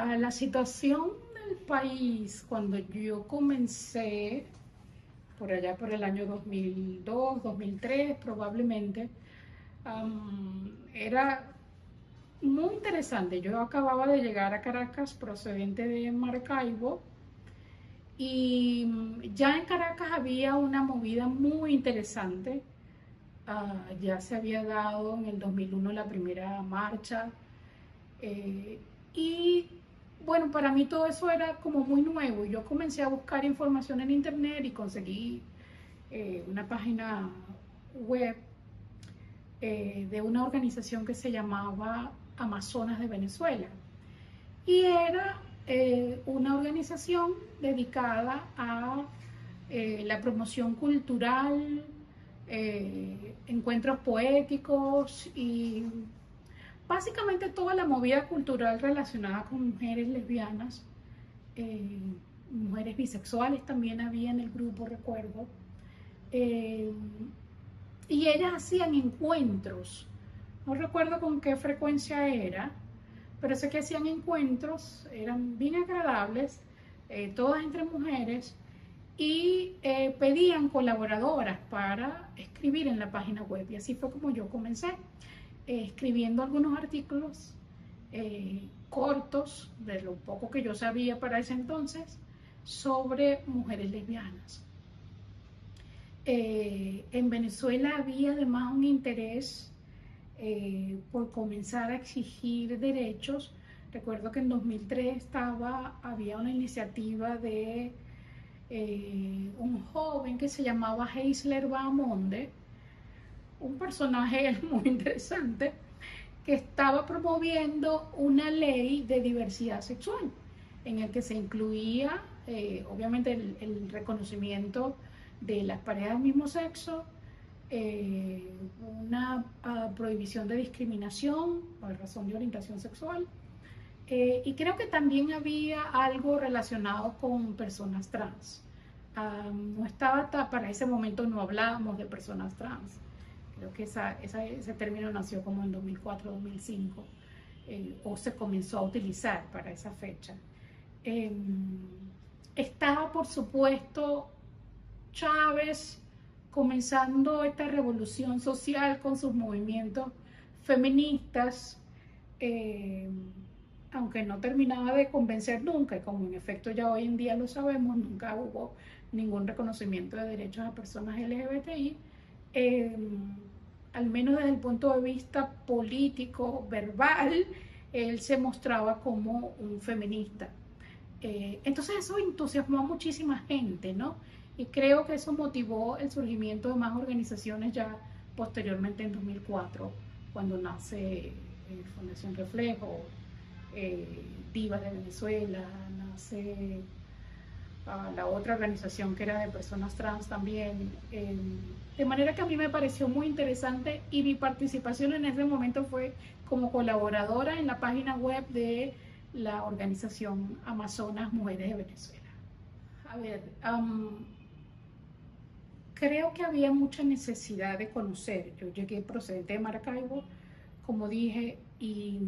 La situación del país cuando yo comencé, por allá por el año 2002, 2003 probablemente, era muy interesante. Yo acababa de llegar a Caracas procedente de Maracaibo y ya en Caracas había una movida muy interesante. Ya se había dado en el 2001 la primera marcha. Eh, y bueno, para mí todo eso era como muy nuevo. Yo comencé a buscar información en internet y conseguí una página web de una organización que se llamaba Amazonas de Venezuela. Y era una organización dedicada a la promoción cultural, encuentros poéticos y básicamente toda la movida cultural relacionada con mujeres lesbianas, eh, mujeres bisexuales también había en el grupo, recuerdo. Eh, y ellas hacían encuentros, no recuerdo con qué frecuencia era, pero sé que hacían encuentros, eran bien agradables, todas entre mujeres, y pedían colaboradoras para escribir en la página web. Y así fue como yo comencé, escribiendo algunos artículos cortos, de lo poco que yo sabía para ese entonces, sobre mujeres lesbianas. En Venezuela había además un interés por comenzar a exigir derechos. Recuerdo que en 2003 había una iniciativa de un joven que se llamaba Heisler Bahamonde, un personaje muy interesante, que estaba promoviendo una ley de diversidad sexual, en el que se incluía, obviamente, el reconocimiento de las parejas del mismo sexo, una prohibición de discriminación por razón de orientación sexual, y creo que también había algo relacionado con personas trans. No estaba, para ese momento no hablábamos de personas trans. Creo que ese término nació como en 2004, 2005, o se comenzó a utilizar para esa fecha. Eh, Estaba, por supuesto, Chávez comenzando esta revolución social con sus movimientos feministas, eh, aunque no terminaba de convencer nunca, y como en efecto ya hoy en día lo sabemos, nunca hubo ningún reconocimiento de derechos a personas LGBTI, eh, al menos desde el punto de vista político, verbal, él se mostraba como un feminista. Entonces eso entusiasmó a muchísima gente, ¿no? Y creo que eso motivó el surgimiento de más organizaciones ya posteriormente en 2004, cuando nace Fundación Reflejo, Divas de Venezuela, nace la otra organización que era de personas trans también. De manera que a mí me pareció muy interesante y mi participación en ese momento fue como colaboradora en la página web de la organización Amazonas Mujeres de Venezuela. A ver, creo que había mucha necesidad de conocer. Yo llegué procedente de Maracaibo, como dije, y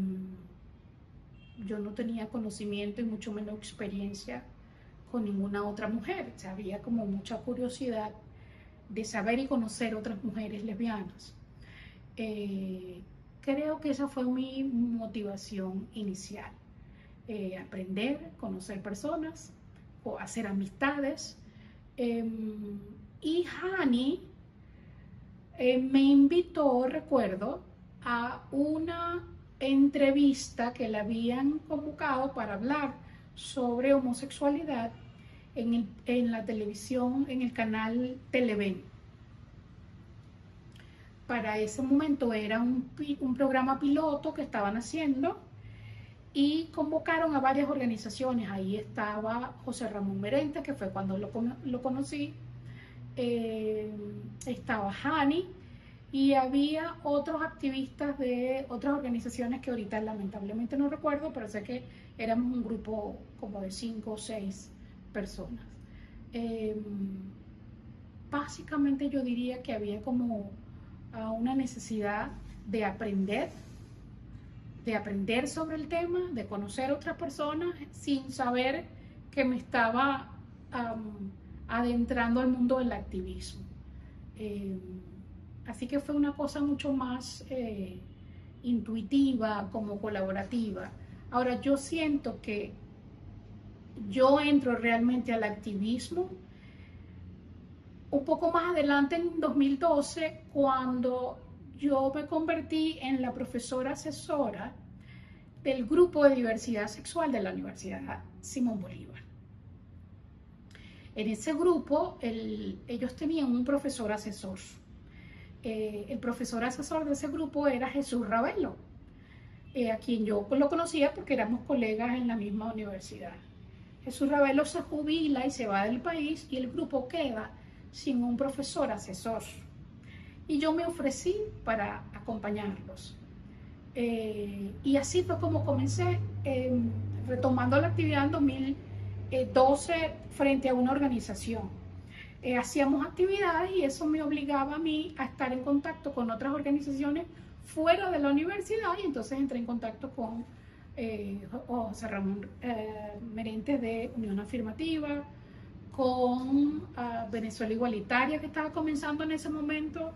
yo no tenía conocimiento y mucho menos experiencia con ninguna otra mujer. O sea, había como mucha curiosidad de saber y conocer otras mujeres lesbianas. Eh, Creo que esa fue mi motivación inicial. Aprender, conocer personas, o hacer amistades. Eh, y Hani me invitó, recuerdo, a una entrevista que la habían convocado para hablar sobre homosexualidad en la televisión, en el canal Televen. Para ese momento era un programa piloto que estaban haciendo y convocaron a varias organizaciones. Ahí estaba José Ramón Merente, que fue cuando lo conocí, eh, estaba Hani, y había otros activistas de otras organizaciones que ahorita lamentablemente no recuerdo, pero sé que éramos un grupo como de 5 o 6 personas. Eh, Básicamente yo diría que había como una necesidad de aprender, de aprender sobre el tema, de conocer otras personas sin saber que me estaba adentrando al mundo del activismo. Así que fue una cosa mucho más intuitiva, como colaborativa. Ahora, yo siento que yo entro realmente al activismo un poco más adelante, en 2012, cuando yo me convertí en la profesora asesora del grupo de diversidad sexual de la Universidad Simón Bolívar. En ese grupo, ellos tenían un profesor asesor. El profesor asesor de ese grupo era Jesús Ravelo, a quien yo lo conocía porque éramos colegas en la misma universidad. Jesús Ravelo se jubila y se va del país y el grupo queda sin un profesor asesor. Y yo me ofrecí para acompañarlos. Y así fue como comencé, retomando la actividad en 2012 frente a una organización. Hacíamos actividades y eso me obligaba a mí a estar en contacto con otras organizaciones fuera de la universidad, y entonces entré en contacto con José Ramón Merentes de Unión Afirmativa, con Venezuela Igualitaria, que estaba comenzando en ese momento,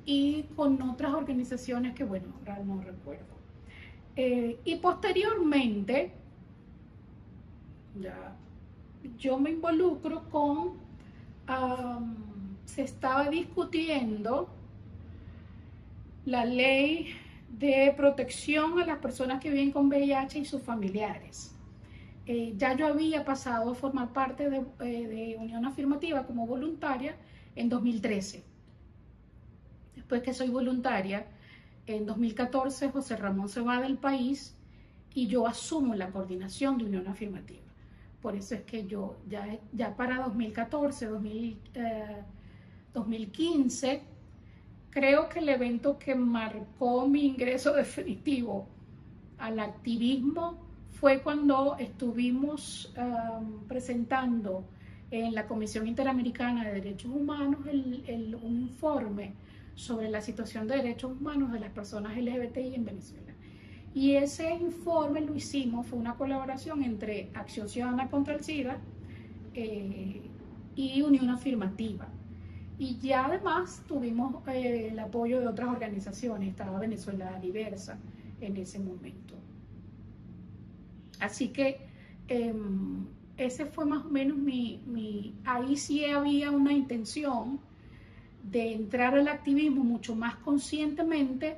y con otras organizaciones que, bueno, ahora no recuerdo. Y posteriormente, ya, yo me involucro con, se estaba discutiendo la ley de protección a las personas que viven con VIH y sus familiares. Ya yo había pasado a formar parte de Unión Afirmativa como voluntaria en 2013. Después que soy voluntaria, en 2014 José Ramón se va del país y yo asumo la coordinación de Unión Afirmativa. Por eso es que yo ya para 2014, 2015, creo que el evento que marcó mi ingreso definitivo al activismo fue cuando estuvimos presentando en la Comisión Interamericana de Derechos Humanos un informe sobre la situación de derechos humanos de las personas LGBTI en Venezuela. Y ese informe lo hicimos, fue una colaboración entre Acción Ciudadana contra el SIDA y Unión Afirmativa. Y ya además tuvimos el apoyo de otras organizaciones, estaba Venezuela Diversa en ese momento. Así que ese fue más o menos ahí sí había una intención de entrar al activismo mucho más conscientemente,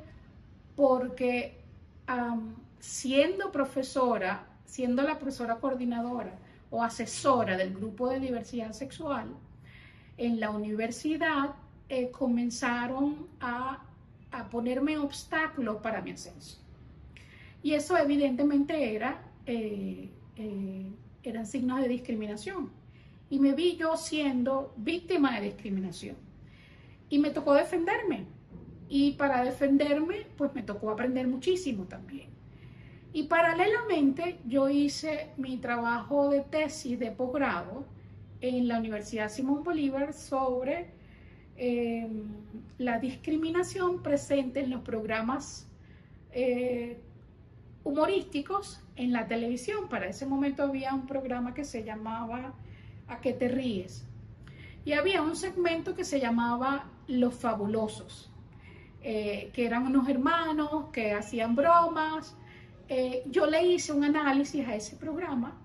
porque siendo profesora, siendo la profesora coordinadora o asesora del grupo de diversidad sexual, en la universidad comenzaron a ponerme obstáculos para mi ascenso. Y eso evidentemente eran signos de discriminación. Y me vi yo siendo víctima de discriminación. Y me tocó defenderme. Y para defenderme, pues me tocó aprender muchísimo también. Y paralelamente yo hice mi trabajo de tesis de posgrado en la Universidad Simón Bolívar sobre la discriminación presente en los programas humorísticos en la televisión. Para ese momento había un programa que se llamaba ¿A qué te ríes? Y había un segmento que se llamaba Los Fabulosos, que eran unos hermanos que hacían bromas. Yo le hice un análisis a ese programa,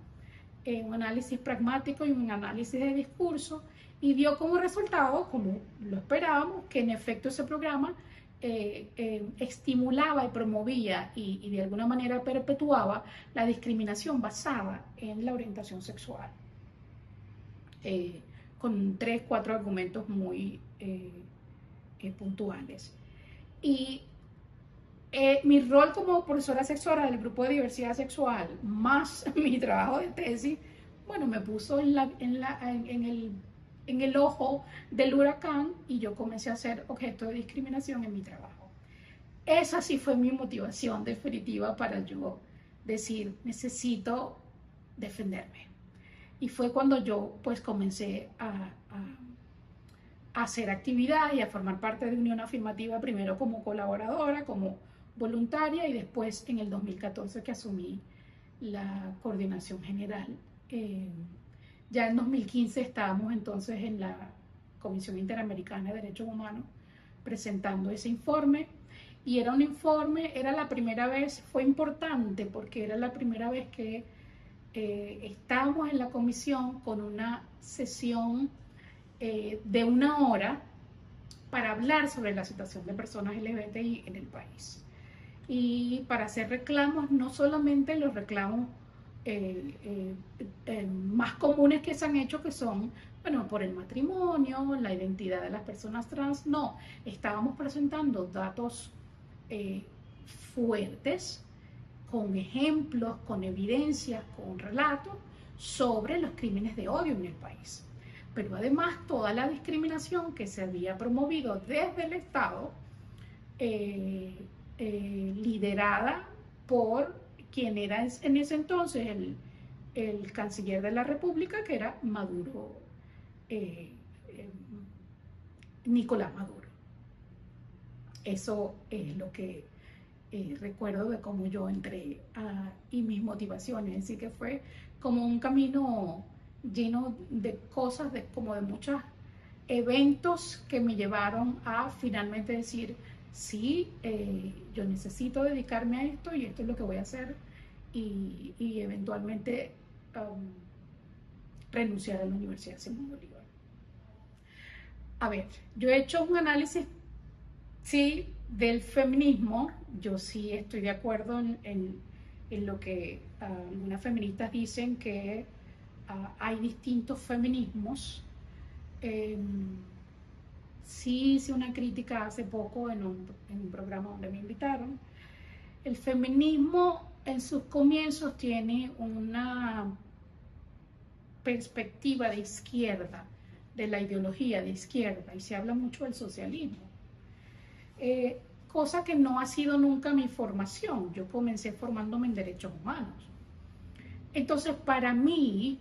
un análisis pragmático y un análisis de discurso, y dio como resultado, como lo esperábamos, que en efecto ese programa estimulaba y promovía y de alguna manera perpetuaba la discriminación basada en la orientación sexual, con 3, 4 argumentos muy puntuales. Y mi rol como profesora asesora del grupo de diversidad sexual, más mi trabajo de tesis, bueno, me puso en el ojo del huracán, y yo comencé a ser objeto de discriminación en mi trabajo. Esa sí fue mi motivación definitiva para yo decir, necesito defenderme. Y fue cuando yo pues comencé a hacer actividad y a formar parte de Unión Afirmativa, primero como colaboradora, como voluntaria y después en el 2014 que asumí la coordinación general. Ya en 2015 estábamos entonces en la Comisión Interamericana de Derechos Humanos presentando ese informe y era un informe, era la primera vez, fue importante porque era la primera vez que estábamos en la comisión con una sesión de 1 hora para hablar sobre la situación de personas LGBTI en el país y para hacer reclamos, no solamente los reclamos más comunes que se han hecho, que son, bueno, por el matrimonio, la identidad de las personas trans, no, estábamos presentando datos fuertes, con ejemplos, con evidencias, con relatos sobre los crímenes de odio en el país. Pero además toda la discriminación que se había promovido desde el Estado, liderada por quien era en ese entonces el canciller de la República, que era Maduro, Nicolás Maduro. Eso es lo que recuerdo de cómo yo entré y mis motivaciones, así que fue como un camino lleno de cosas, como de muchos eventos que me llevaron a finalmente decir, sí, yo necesito dedicarme a esto y esto es lo que voy a hacer y eventualmente renunciar a la Universidad Simón Bolívar. A ver, yo he hecho un análisis, sí, del feminismo. Yo sí estoy de acuerdo en lo que algunas feministas dicen, que hay distintos feminismos. Sí hice una crítica hace poco en un programa donde me invitaron. El feminismo en sus comienzos tiene una perspectiva de izquierda, de la ideología de izquierda, y se habla mucho del socialismo. Cosa que no ha sido nunca mi formación. Yo comencé formándome en derechos humanos. Entonces, para mí,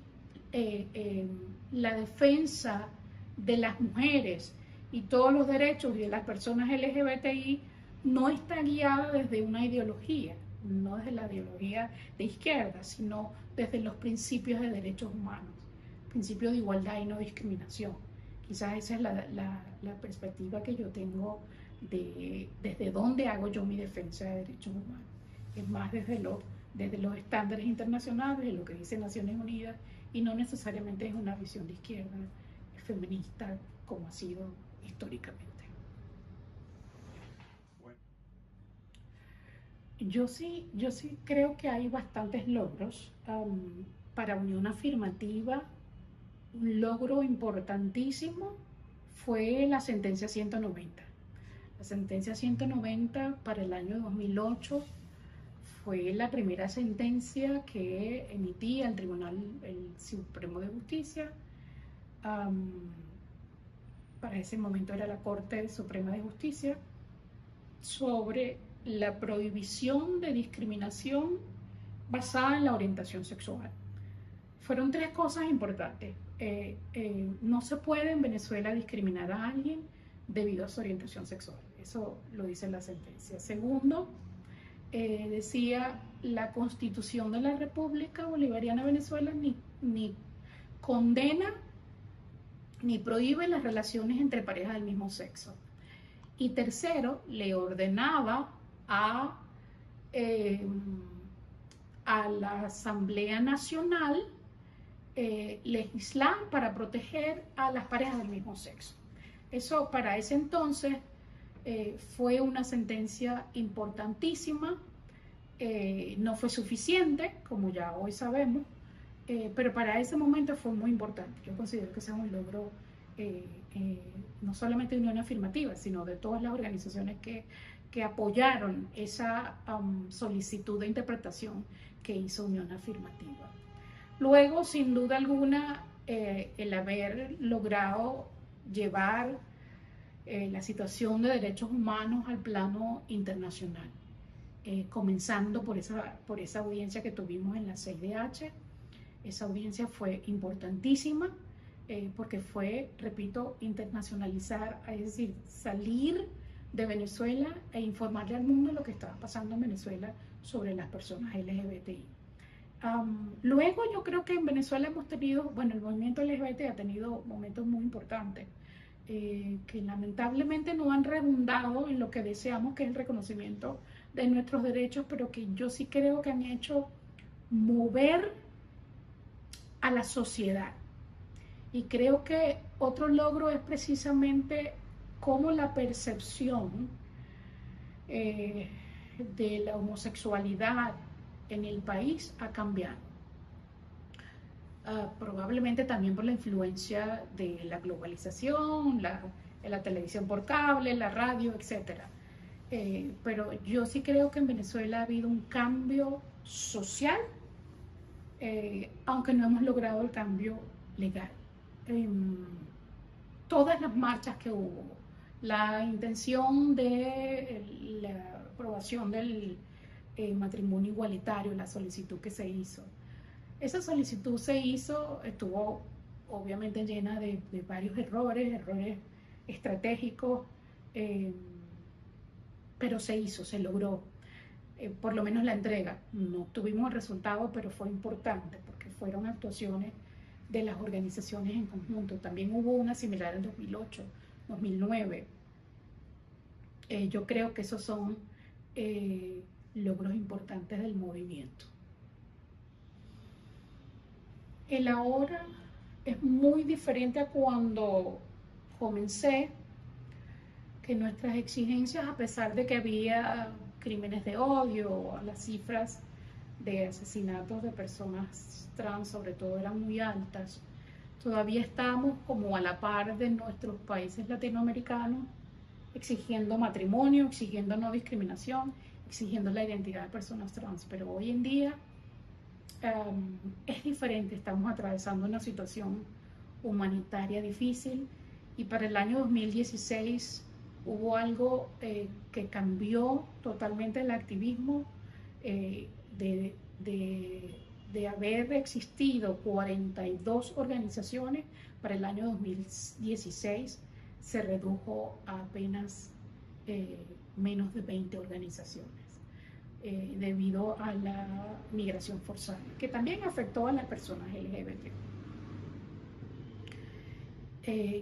la defensa de las mujeres y todos los derechos de las personas LGBTI no está guiada desde una ideología, no desde la ideología de izquierda, sino desde los principios de derechos humanos, principios de igualdad y no discriminación. Quizás esa es la perspectiva que yo tengo desde dónde hago yo mi defensa de derechos humanos. Es más desde los estándares internacionales, de lo que dice Naciones Unidas, y no necesariamente es una visión de izquierda feminista como ha sido históricamente. Bueno. Yo sí creo que hay bastantes logros. Para Unión Afirmativa, un logro importantísimo fue la sentencia 190. La sentencia 190 para el año 2008 fue la primera sentencia que emitía el Tribunal Supremo de Justicia. Para ese momento era la Corte Suprema de Justicia, sobre la prohibición de discriminación basada en la orientación sexual. Fueron 3 cosas importantes. No se puede en Venezuela discriminar a alguien debido a su orientación sexual. Eso lo dice la sentencia. Segundo, decía, la Constitución de la República Bolivariana de Venezuela ni condena ni prohíbe las relaciones entre parejas del mismo sexo. Y tercero, le ordenaba a la Asamblea Nacional legislar para proteger a las parejas del mismo sexo. Eso para ese entonces fue una sentencia importantísima. No fue suficiente, como ya hoy sabemos, pero para ese momento fue muy importante. Yo considero que ese es un logro no solamente de Unión Afirmativa, sino de todas las organizaciones que apoyaron esa solicitud de interpretación que hizo Unión Afirmativa. Luego, sin duda alguna, el haber logrado llevar la situación de derechos humanos al plano internacional, comenzando por esa audiencia que tuvimos en la CIDH. Esa audiencia fue importantísima porque fue, repito, internacionalizar, es decir, salir de Venezuela e informarle al mundo lo que estaba pasando en Venezuela sobre las personas LGBTI. Luego yo creo que en Venezuela hemos tenido, bueno, el movimiento LGBT ha tenido momentos muy importantes que lamentablemente no han redundado en lo que deseamos, que es el reconocimiento de nuestros derechos, pero que yo sí creo que han hecho mover a la sociedad. Y creo que otro logro es precisamente cómo la percepción de la homosexualidad en el país ha cambiado. Probablemente también por la influencia de la globalización, la televisión por cable, la radio, etc. Pero yo sí creo que en Venezuela ha habido un cambio social, aunque no hemos logrado el cambio legal. Todas las marchas que hubo, la intención de la aprobación del matrimonio igualitario, la solicitud que se hizo. Esa solicitud estuvo obviamente llena de varios errores estratégicos, pero se hizo, se logró, por lo menos la entrega. No tuvimos el resultado, pero fue importante porque fueron actuaciones de las organizaciones en conjunto. También hubo una similar en 2008, 2009. Yo creo que esos son logros importantes del movimiento. El ahora es muy diferente a cuando comencé, que nuestras exigencias, a pesar de que había crímenes de odio, las cifras de asesinatos de personas trans sobre todo eran muy altas, todavía estamos como a la par de nuestros países latinoamericanos, exigiendo matrimonio, exigiendo no discriminación, exigiendo la identidad de personas trans. Pero hoy en día es diferente, estamos atravesando una situación humanitaria difícil, y para el año 2016 hubo algo que cambió totalmente el activismo, de haber existido 42 organizaciones. Para el año 2016 se redujo a apenas menos de 20 organizaciones, debido a la migración forzada, que también afectó a las personas LGBT.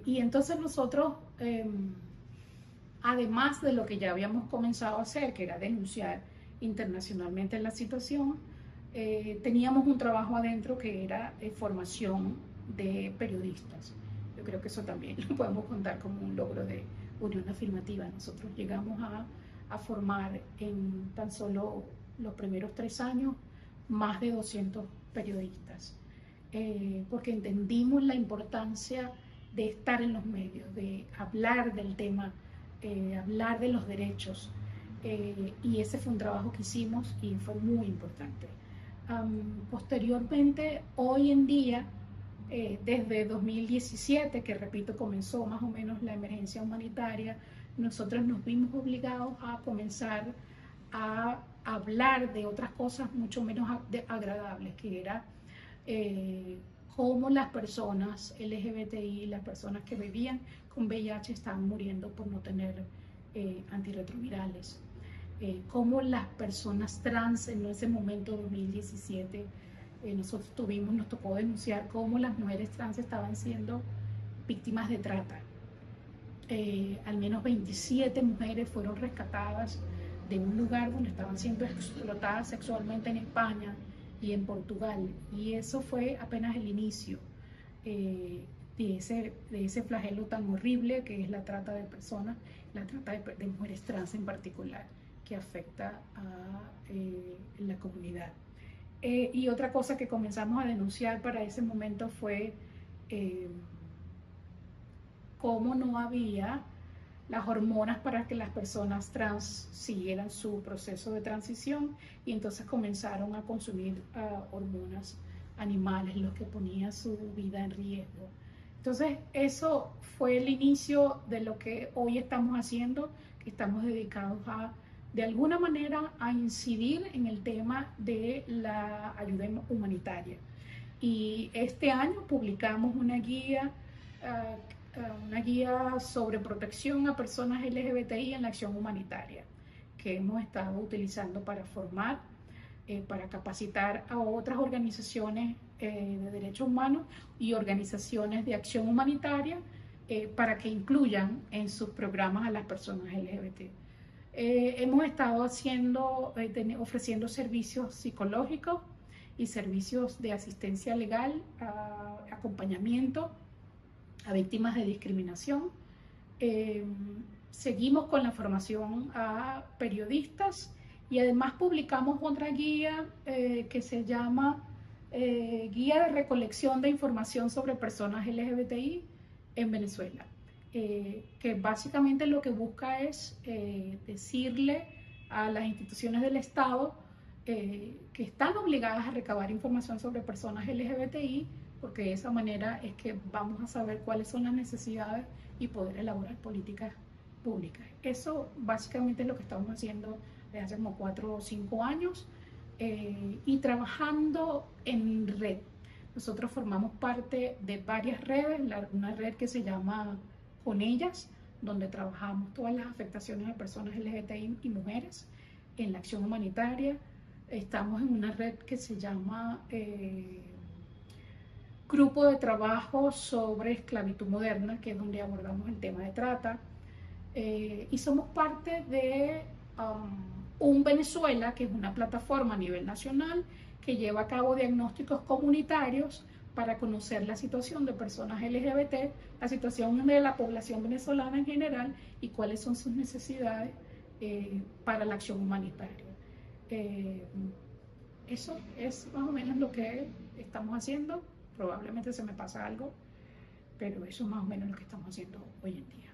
Y entonces nosotros, además de lo que ya habíamos comenzado a hacer, que era denunciar internacionalmente la situación, teníamos un trabajo adentro que era formación de periodistas. Yo creo que eso también lo podemos contar como un logro de Unión Afirmativa. Nosotros llegamos a formar en tan solo los primeros 3 años más de 200 periodistas, porque entendimos la importancia de estar en los medios, de hablar del tema, hablar de los derechos, y ese fue un trabajo que hicimos y fue muy importante. Posteriormente, hoy en día, desde 2017, que repito, comenzó más o menos la emergencia humanitaria, nosotros nos vimos obligados a comenzar a hablar de otras cosas mucho menos agradables, que era cómo las personas LGBTI, las personas que vivían con VIH estaban muriendo por no tener antirretrovirales. Cómo las personas trans en ese momento, 2017, nos tocó denunciar cómo las mujeres trans estaban siendo víctimas de trata. Al menos 27 mujeres fueron rescatadas de un lugar donde estaban siendo explotadas sexualmente en España y en Portugal, y eso fue apenas el inicio de ese flagelo tan horrible que es la trata de personas, la trata de mujeres trans en particular, que afecta a la comunidad. Y otra cosa que comenzamos a denunciar para ese momento fue cómo no había las hormonas para que las personas trans siguieran su proceso de transición, y entonces comenzaron a consumir hormonas animales, lo que ponía su vida en riesgo. Entonces eso fue el inicio de lo que hoy estamos haciendo, que estamos dedicados de alguna manera a incidir en el tema de la ayuda humanitaria. Y este año publicamos una guía una guía sobre protección a personas LGBTI en la acción humanitaria, que hemos estado utilizando para formar, para capacitar a otras organizaciones de derechos humanos y organizaciones de acción humanitaria para que incluyan en sus programas a las personas LGBT. Hemos estado ofreciendo servicios psicológicos y servicios de asistencia legal, acompañamiento a víctimas de discriminación. Seguimos con la formación a periodistas y además publicamos otra guía que se llama Guía de Recolección de Información sobre Personas LGBTI en Venezuela, que básicamente lo que busca es decirle a las instituciones del Estado que están obligadas a recabar información sobre personas LGBTI, porque de esa manera es que vamos a saber cuáles son las necesidades y poder elaborar políticas públicas. Eso básicamente es lo que estamos haciendo desde hace como 4 o 5 años y trabajando en red. Nosotros formamos parte de varias redes, una red que se llama Con Ellas, donde trabajamos todas las afectaciones de personas LGBTI y mujeres en la acción humanitaria. Estamos en una red que se llama Grupo de Trabajo sobre Esclavitud Moderna, que es donde abordamos el tema de trata. Y somos parte de Un Venezuela, que es una plataforma a nivel nacional que lleva a cabo diagnósticos comunitarios para conocer la situación de personas LGBT, la situación de la población venezolana en general y cuáles son sus necesidades para la acción humanitaria. Eso es más o menos lo que estamos haciendo. Probablemente se me pasa algo, pero eso es más o menos lo que estamos haciendo hoy en día.